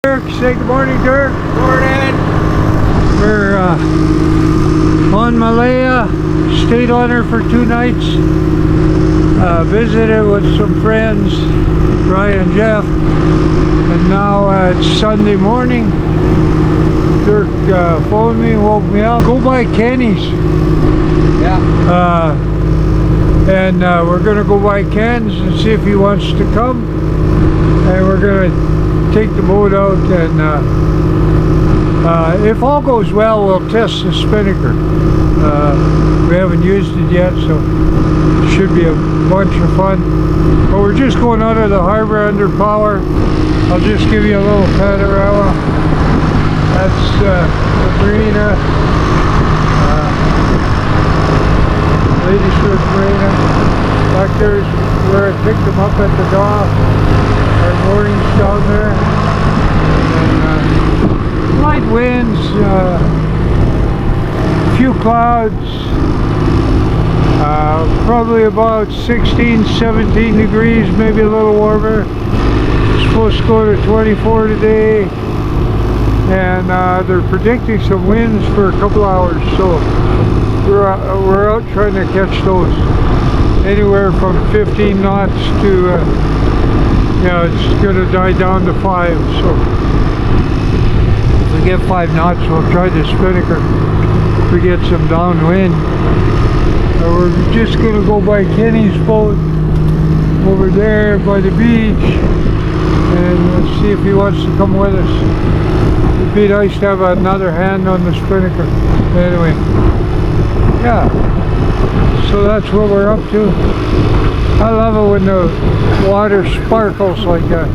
Dirk, say good morning, Dirk. Morning. We're on Malaya, stayed on her for 2 nights. Visited with some friends, Ryan and Jeff, and now it's Sunday morning. Dirk phoned me and woke me up. Go by Kenny's. Yeah. And we're gonna go by Ken's and see if he wants to come. And we're gonna take the boat out, and if all goes well, we'll test the spinnaker. We haven't used it yet, so it should be a bunch of fun. But we're just going out of the harbor under power. I'll just give you a little panorama. That's the marina, Ladysmith Marina. Back there's where I picked them up at the dock. Our moorings down there. And, light winds, few clouds, probably about 16, 17 degrees, maybe a little warmer. It's supposed to go to 24 today, and they're predicting some winds for a couple hours, so we're out trying to catch those. Anywhere from 15 knots to yeah, it's going to die down to 5, so if we get 5 knots, we'll try the spinnaker. If we get some downwind, we're just going to go by Kenny's boat over there by the beach, and let's see if he wants to come with us. It'd be nice to have another hand on the spinnaker. Anyway, yeah, so that's what we're up to. I love it when the water sparkles like that.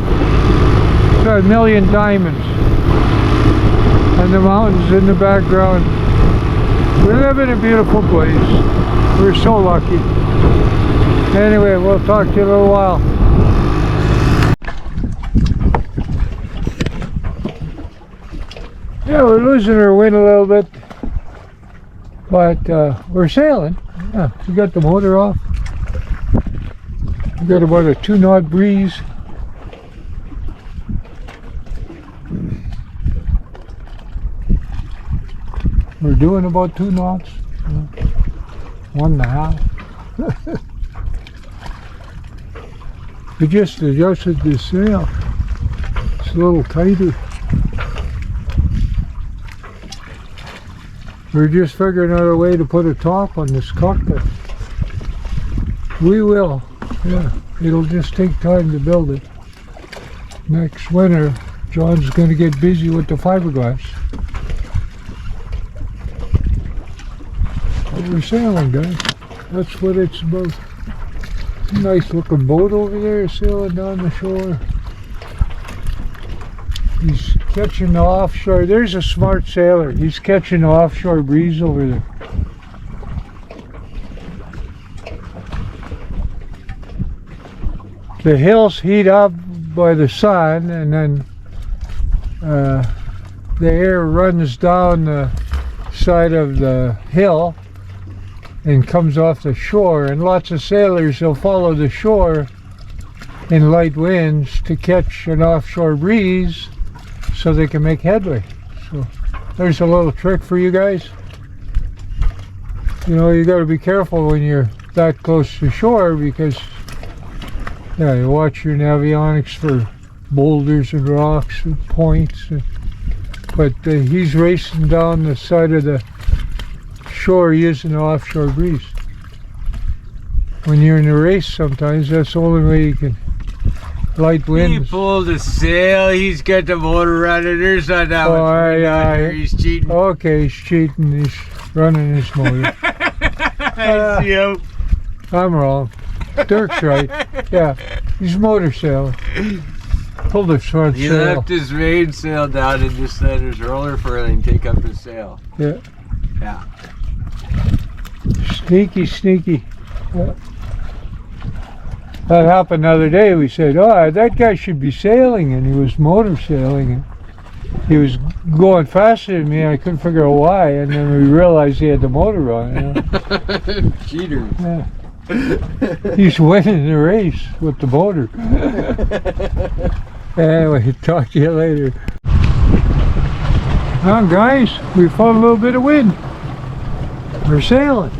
It's got a million diamonds. And the mountains in the background. We live in a beautiful place. We're so lucky. Anyway, we'll talk to you in a little while. Yeah, we're losing our wind a little bit. But we're sailing. Yeah, we got the motor off. We got about a 2-knot breeze. We're doing about 2 knots. 1.5. We just adjusted the sail. It's a little tighter. We're just figuring out a way to put a top on this cockpit. We will. Yeah, it'll just take time to build it. Next winter, John's going to get busy with the fiberglass. But we're sailing, guys. That's what it's about. Nice looking boat over there sailing down the shore. He's catching the offshore. There's a smart sailor. He's catching the offshore breeze over there. The hills heat up by the sun, and then the air runs down the side of the hill and comes off the shore, and lots of sailors will follow the shore in light winds to catch an offshore breeze so they can make headway. So there's a little trick for you guys. You know, you got to be careful when you're that close to shore, because yeah, you watch your navionics for boulders and rocks and points. But he's racing down the side of the shore using the offshore breeze. When you're in a race, sometimes that's the only way you can light winds. He pulled a sail. He's got the motor running. There's not that much wind out here. He's cheating. Okay, he's cheating. He's running his motor. I see him. I'm wrong. Dirk's right. Yeah, he's motor sailing. Pulled a short He sail. left his main sail down and just let his roller furling take up his sail. Yeah. Yeah. Sneaky, sneaky. Yeah. That happened the other day. We said, oh, that guy should be sailing, and he was motor sailing. And he was going faster than me. I couldn't figure out why, and then we realized he had the motor on. You know? Cheaters. Yeah. He's winning the race with the motor. Anyway, talk to you later. Now guys, we found a little bit of wind. We're sailing.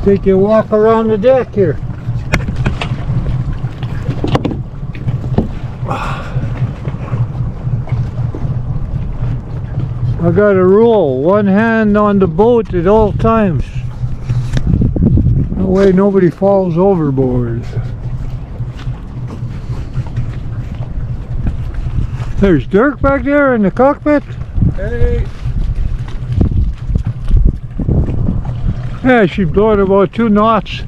Take you a walk around the deck here. I got a rule, one hand on the boat at all times. That way nobody falls overboard. There's Dirk back there in the cockpit. Hey. Yeah, she's blowing about 2 knots.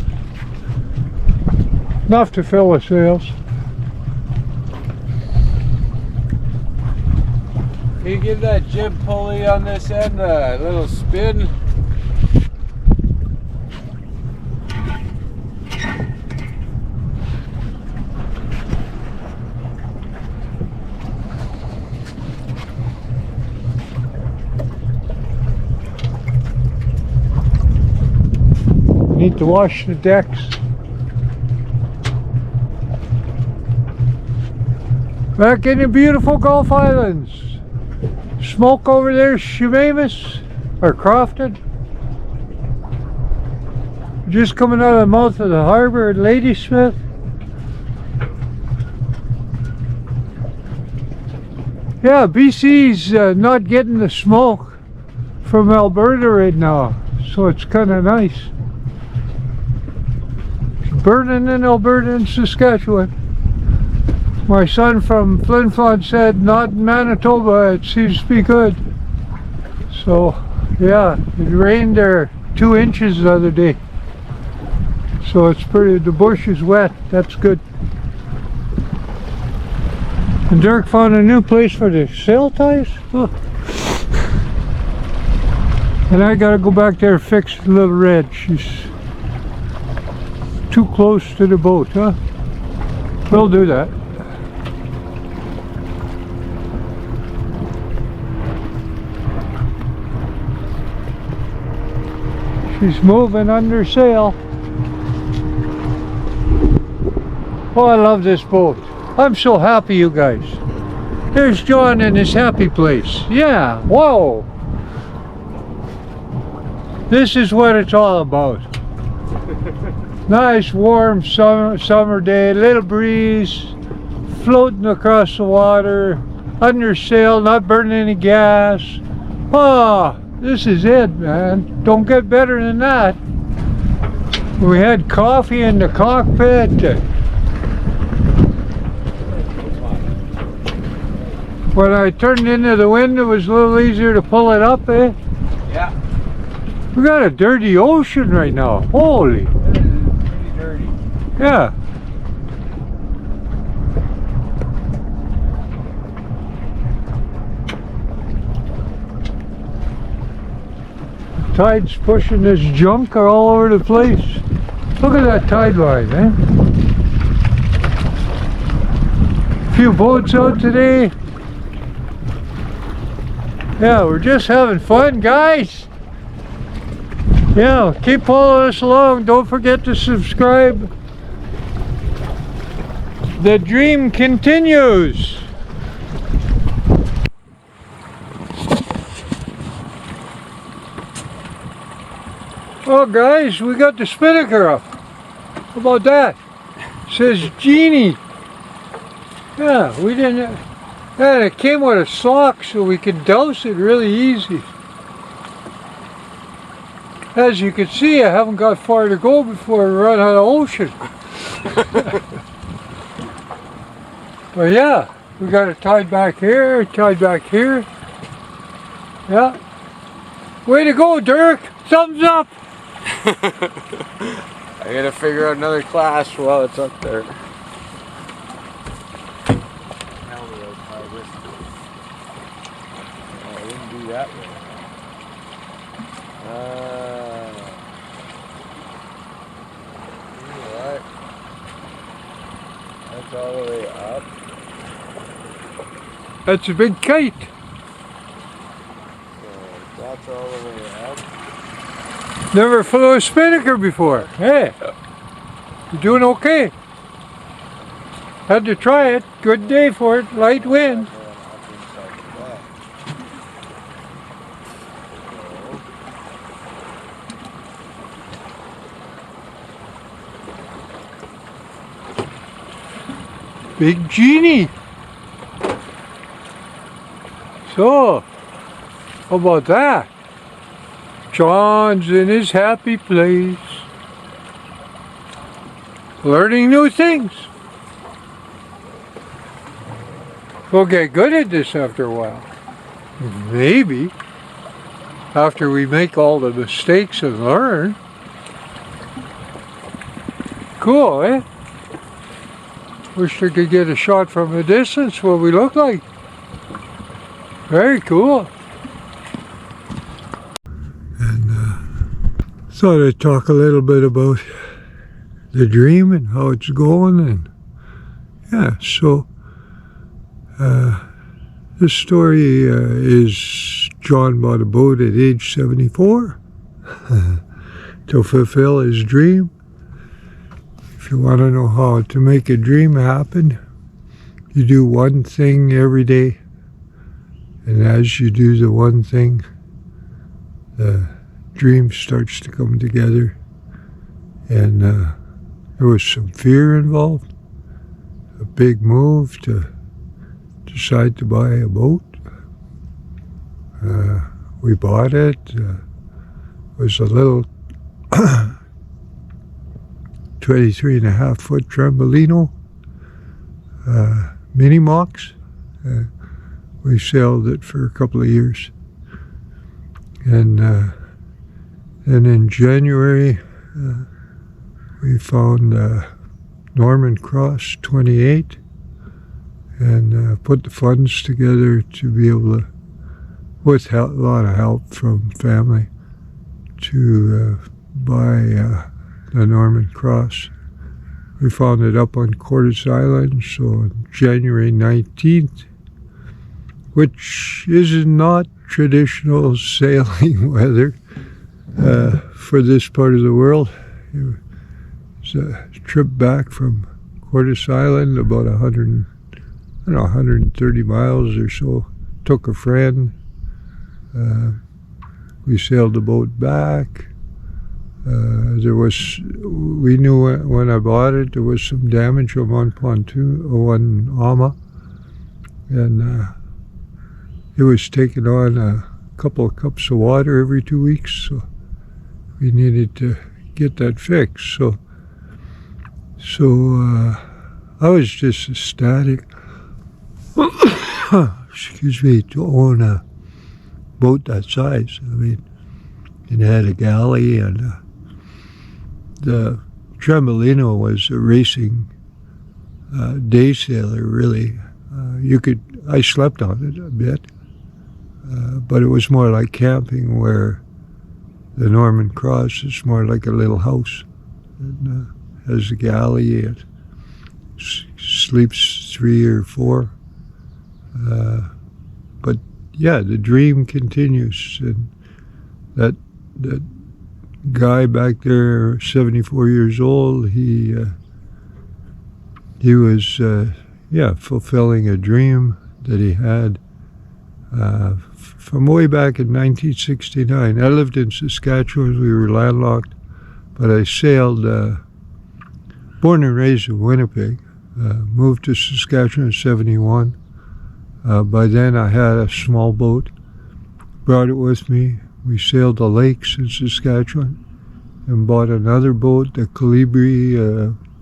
Enough to fill the sails. Can you give that jib pulley on this end a little spin? Need to wash the decks. Back in the beautiful Gulf Islands. Smoke over there, Shumamus or Crofton. Just coming out of the mouth of the harbor at Ladysmith. Yeah, BC's not getting the smoke from Alberta right now, so it's kind of nice. It's burning in Alberta and Saskatchewan. My son from Flin Flon said, not in Manitoba, it seems to be good. So, yeah, it rained there 2 inches the other day. So it's pretty, the bush is wet, that's good. And Dirk found a new place for the sail ties. Oh. And I gotta go back there and fix Little Red. She's too close to the boat, huh? We'll do that. She's moving under sail. Oh, I love this boat. I'm so happy, you guys. There's John in his happy place. Yeah, whoa. This is what it's all about. Nice warm summer day, little breeze, floating across the water, under sail, not burning any gas. Oh, this is it, man. Don't get better than that. We had coffee in the cockpit. When I turned into the wind, it was a little easier to pull it up, eh? Yeah. We got a dirty ocean right now. Holy. It is pretty dirty. Yeah. Tide's pushing this junk all over the place. Look at that tide line, eh? A few boats out today. Yeah, we're just having fun, guys. Yeah, keep following us along. Don't forget to subscribe. The dream continues. Oh guys, we got the spinnaker up. How about that? It says Genie. Yeah, we didn't. And it came with a sock so we could douse it really easy. As you can see, I haven't got far to go before we run out of ocean. But yeah, we got it tied back here, tied back here. Yeah. Way to go, Dirk! Thumbs up! I gotta figure out another class while it's up there. I wouldn't do that way. Alright. That's all the way up. That's a big kite. So that's all the way up. Never flew a spinnaker before. Hey, you doing okay? Had to try it. Good day for it. Light wind. Big genie. So, how about that? John's in his happy place, learning new things. We'll get good at this after a while. Maybe. After we make all the mistakes and learn. Cool, eh? Wish I could get a shot from a distance what we look like. Very cool. And thought I'd talk a little bit about the dream and how it's going. And yeah, so this story is John bought a boat at age 74 to fulfill his dream. If you want to know how to make a dream happen, you do one thing every day. And as you do the one thing, the dream starts to come together. And there was some fear involved. A big move to decide to buy a boat. We bought it. It was a little 23.5-foot Trembolino, mini mocks. We sailed it for a couple of years. And then in January, we found Norman Cross 28 and put the funds together to be able to, with a lot of help from family, to buy the Norman Cross. We found it up on Cordes Island, so on January 19th, which is not traditional sailing weather for this part of the world. It was a trip back from Cordes Island, about 130 miles or so. Took a friend. We sailed the boat back. We knew when I bought it, there was some damage on one pontoon, one ama, and it was taking on a couple of cups of water every 2 weeks, so we needed to get that fixed. So I was just ecstatic, excuse me, to own a boat that size. I mean, it had a galley, and the Trembolino was a racing day sailor, really. I slept on it a bit, but it was more like camping, where the Norman Cross is more like a little house. It has a galley, it sleeps 3 or 4. But yeah, the dream continues, and that guy back there, 74 years old, he was fulfilling a dream that he had from way back in 1969. I lived in Saskatchewan. We were landlocked, but I sailed, born and raised in Winnipeg, moved to Saskatchewan in 71. By then I had a small boat, brought it with me. We sailed the lakes in Saskatchewan and bought another boat, the Colibri,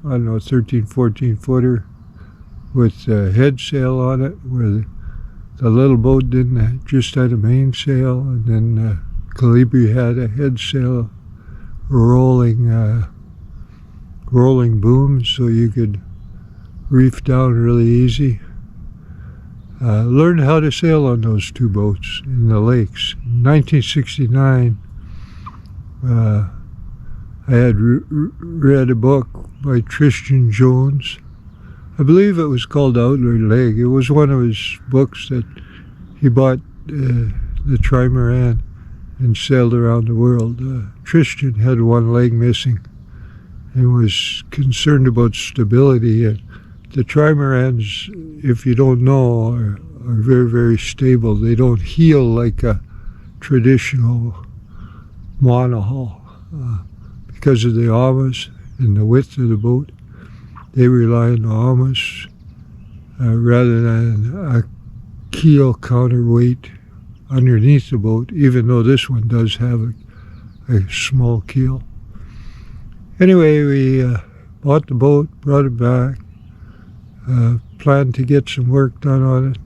13, 14 footer with a head sail on it, where the little boat just had a mainsail, and then Colibri had a head sail, rolling booms, so you could reef down really easy. Learned how to sail on those 2 boats in the lakes. In 1969, I had read a book by Tristan Jones. I believe it was called Outward Leg. It was one of his books that he bought the trimaran and sailed around the world. Tristan had one leg missing and was concerned about stability. And the trimarans, if you don't know, are very, very stable. They don't heel like a traditional monohull. Because of the amas and the width of the boat, they rely on the amas rather than a keel counterweight underneath the boat, even though this one does have a small keel. Anyway, we bought the boat, brought it back, planned to get some work done on it,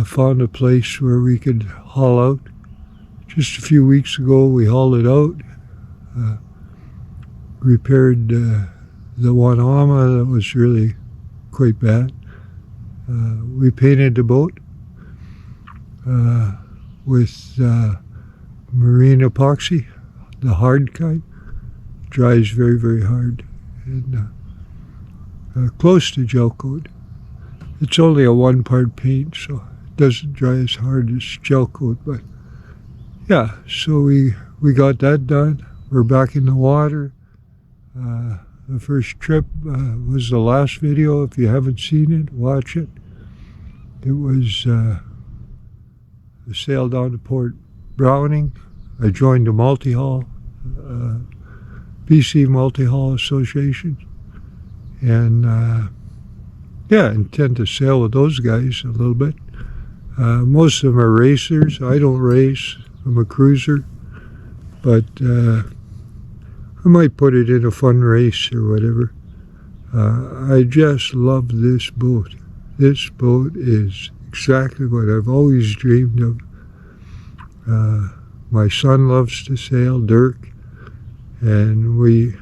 found a place where we could haul out. Just a few weeks ago we hauled it out, repaired the one ama that was really quite bad. We painted the boat with marine epoxy, the hard kind. Dries very, very hard, and close to gel coat. It's only a one-part paint, so it doesn't dry as hard as gel coat, but yeah, so we got that done. We're back in the water. The first trip was the last video. If you haven't seen it, watch it. It was a sail down to Port Browning. I joined the multi-hull, BC Multi-Hull Association, and yeah, intend to sail with those guys a little bit. Most of them are racers. I don't race. I'm a cruiser, but I might put it in a fun race or whatever. I just love this boat. This boat is exactly what I've always dreamed of. My son loves to sail, Dirk, and we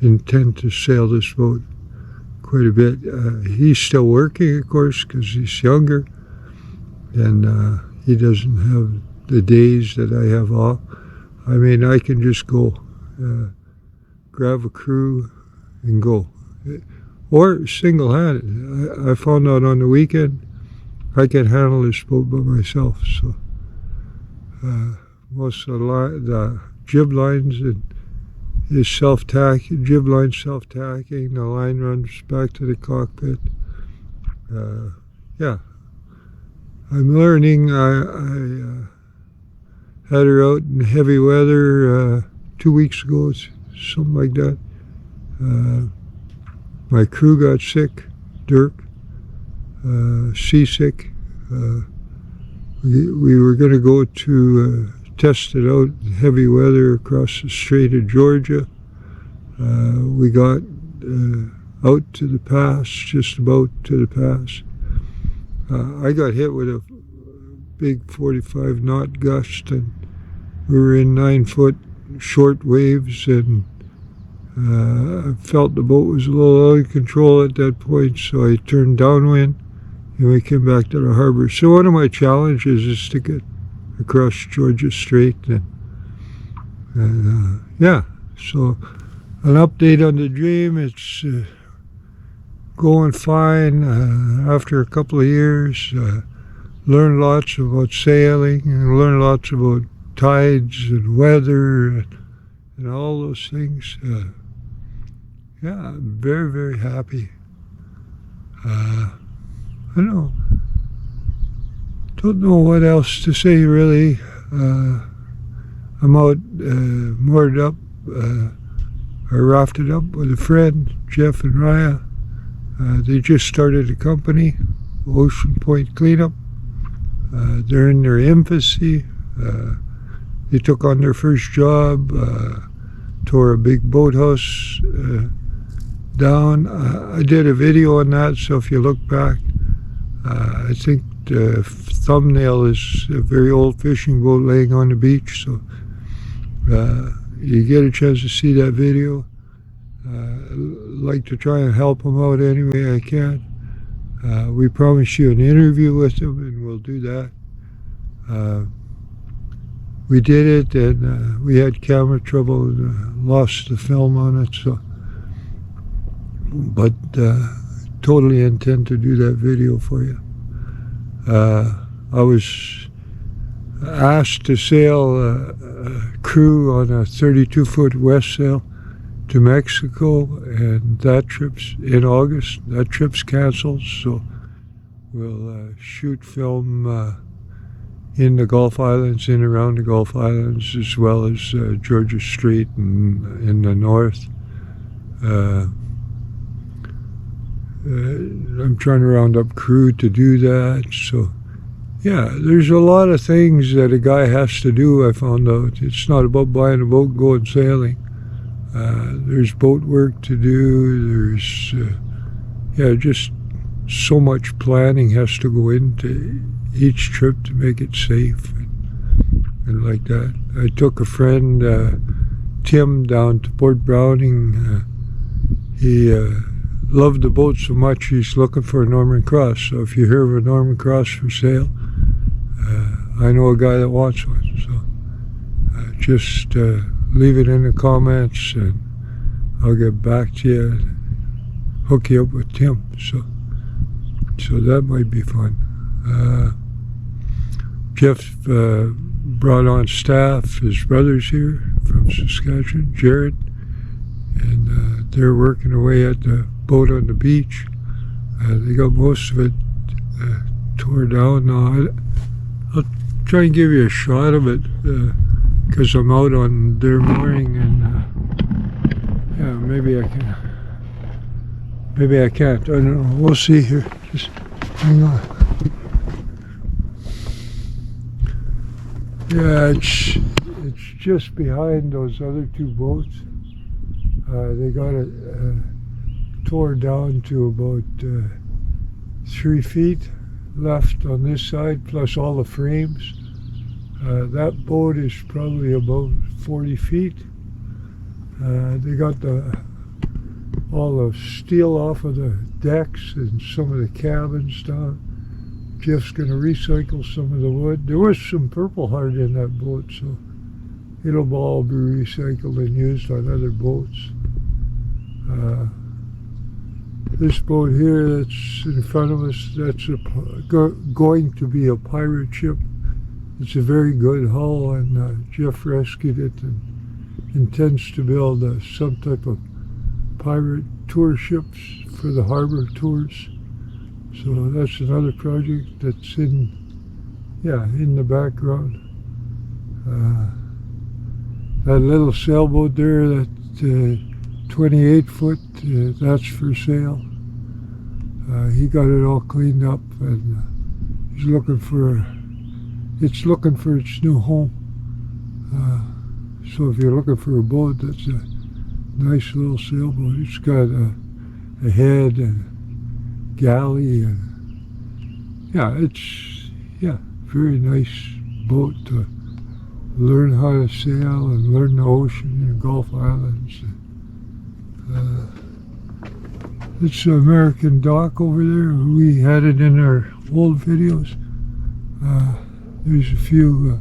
intend to sail this boat quite a bit. He's still working, of course, because he's younger, and he doesn't have the days that I have off. I mean, I can just go, grab a crew and go. Or single-handed. I found out on the weekend I can handle this boat by myself. So most of the jib lines is self-tacking, jib line self-tacking. The line runs back to the cockpit. Yeah, I'm learning. I had her out in heavy weather 2 weeks ago, something like that. My crew got sick, Dirk, seasick. We were going to go to test it out in heavy weather across the Strait of Georgia. We got out to the pass, just about to the pass. I got hit with a big 45 knot gust, and we were in 9-foot short waves, and I felt the boat was a little out of control at that point, so I turned downwind and we came back to the harbor. So one of my challenges is to get across Georgia Strait, and yeah, so an update on the dream. It's going fine. After a couple of years, learned lots about sailing and learned lots about tides and weather and all those things. Yeah, I'm very, very happy. I don't know what else to say, really. I'm out moored up, or rafted up with a friend, Jeff and Raya. They just started a company, Ocean Point Cleanup. They're in their infancy. They took on their first job, tore a big boathouse down. I did a video on that, so if you look back, I think the thumbnail is a very old fishing boat laying on the beach, so you get a chance to see that video. I'd like to try and help them out any way I can. We promise you an interview with them, and we'll do that. We did it, and we had camera trouble and lost the film on it, so, but totally intend to do that video for you. I was asked to sail a crew on a 32-foot west sail to Mexico, and that trip's in August. That trip's canceled, so we'll shoot film in the Gulf Islands, in around the Gulf Islands, as well as Georgia Strait and in the north. I'm trying to round up crew to do that, so yeah, there's a lot of things that a guy has to do. I found out it's not about buying a boat and going sailing. There's boat work to do. There's just so much planning has to go into each trip to make it safe and like that. I took a friend, Tim, down to Port Browning. He loved the boat so much he's looking for a Norman Cross. So if you hear of a Norman Cross for sale, I know a guy that wants one. So just leave it in the comments and I'll get back to you and hook you up with Tim. So that might be fun. Jeff brought on staff. His brother's here from Saskatchewan, Jared, and they're working away at the boat on the beach. They got most of it tore down now. I'll try and give you a shot of it because I'm out on their mooring, and yeah, maybe I can. Maybe I can't. I don't know. We'll see here. Just hang on. Yeah, it's just behind those other two boats. They got it tore down to about 3 feet left on this side, plus all the frames. That boat is probably about 40 feet. They got all the steel off of the decks and some of the cabins down. Jeff's going to recycle some of the wood. There was some Purple Heart in that boat, so it'll all be recycled and used on other boats. This boat here that's in front of us, that's going to be a pirate ship. It's a very good hull, and Jeff rescued it and intends to build some type of pirate tour ships for the harbor tours. So that's another project that's in the background. That little sailboat there, that 28 foot, that's for sale. He got it all cleaned up, and he's looking for its new home. So if you're looking for a boat, that's a nice little sailboat. It's got a head and galley, and it's very nice boat to learn how to sail and learn the ocean and Gulf Islands. It's an American dock over there. We had it in our old videos. There's a few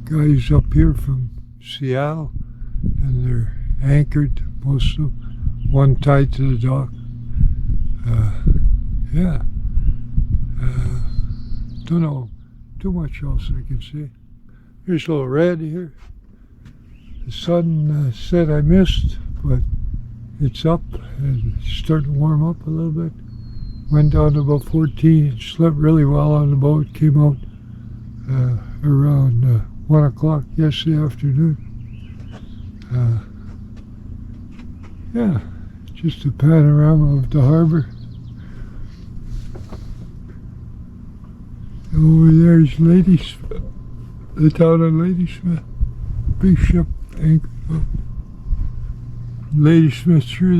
guys up here from Seattle, and they're anchored, most of them, one tied to the dock. Don't know too much else I can say. Here's a little red here. The sun set I missed, but it's up and it's starting to warm up a little bit. Went down to about 14, slept really well on the boat, came out around 1 o'clock yesterday afternoon. Just a panorama of the harbor. Over there's Ladysmith, the town of Ladysmith. Big ship anchored up. Ladysmith through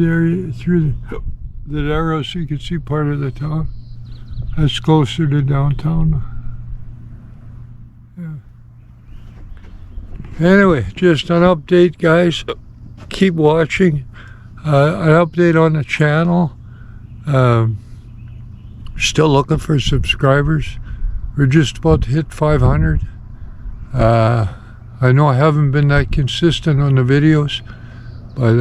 the arrow, so you can see part of the town. That's closer to downtown. Anyway, just an update, guys. Keep watching. An update on the channel. Still looking for subscribers. We're just about to hit 500. I know I haven't been that consistent on the videos, but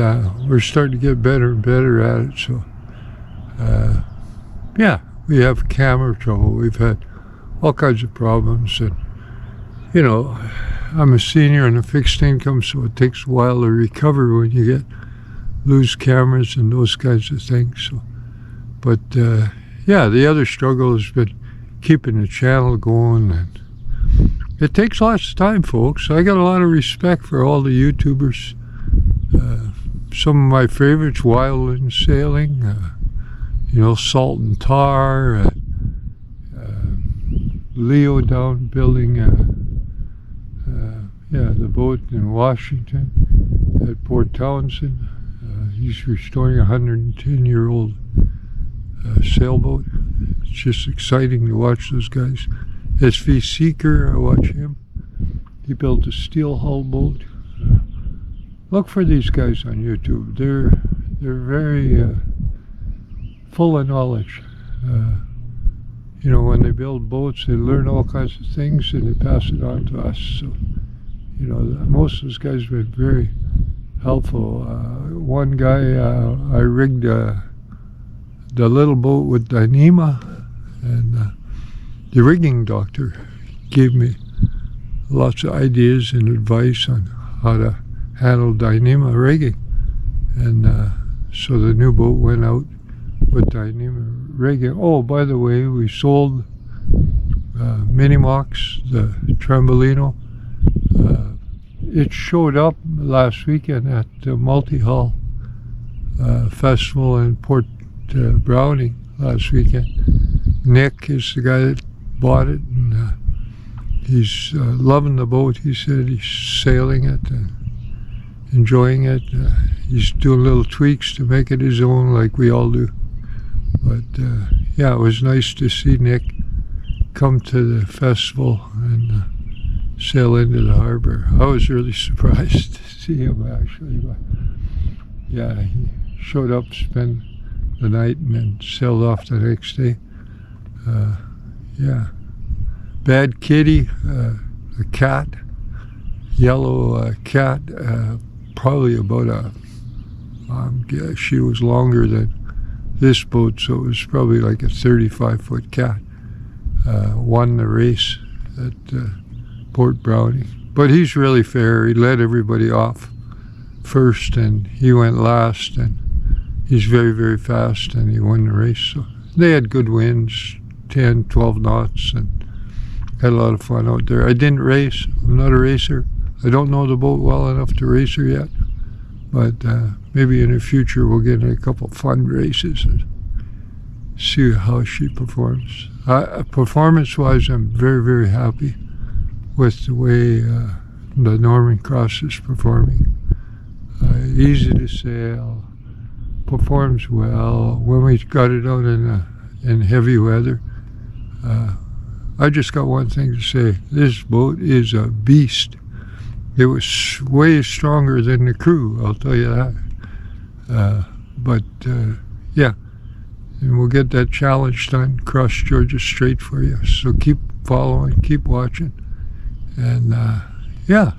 we're starting to get better and better at it. So we have camera trouble. We've had all kinds of problems, and I'm a senior in a fixed income, so it takes a while to recover when you lose cameras and those kinds of things. So, but yeah, the other struggle has been keeping the channel going, and it takes lots of time, folks. I got a lot of respect for all the YouTubers. Some of my favorites: wildland sailing, salt and tar, Leo down building the boat in Washington at Port Townsend. He's restoring a 110-year-old sailboat. It's just exciting to watch those guys. SV Seeker, I watch him. He built a steel hull boat. Look for these guys on YouTube. They're very full of knowledge. When they build boats, they learn all kinds of things and they pass it on to us. So, most of those guys have been very helpful. One guy, I rigged the little boat with Dyneema, and the rigging doctor gave me lots of ideas and advice on how to handle Dyneema rigging. And so the new boat went out with Dyneema rigging. Oh, by the way, we sold Minimox, the Trembolino. It showed up last weekend at the Multi-Hull Festival in Port Browning last weekend. Nick is the guy that bought it, and he's loving the boat. He said he's sailing it and enjoying it. He's doing little tweaks to make it his own, like we all do. But yeah, it was nice to see Nick come to the festival and sail into the harbor. I was really surprised to see him, actually. But yeah, he showed up, spent the night, and then sailed off the next day. Yeah. Bad Kitty, a cat, yellow cat, probably about she was longer than this boat, so it was probably like a 35-foot cat. Won the race at Port Browning. But he's really fair. He led everybody off first, and he went last, and he's very, very fast, and he won the race. So they had good winds, 10, 12 knots, and had a lot of fun out there. I didn't race. I'm not a racer. I don't know the boat well enough to race her yet, but maybe in the future we'll get in a couple fun races and see how she performs. Performance-wise, I'm very, very happy with the way the Norman Cross is performing. Easy to sail, performs well. When we got it out in heavy weather, I just got one thing to say: this boat is a beast. It was way stronger than the crew, I'll tell you that. But yeah, and we'll get that challenge done, cross Georgia Strait for you. So keep following, keep watching, and yeah,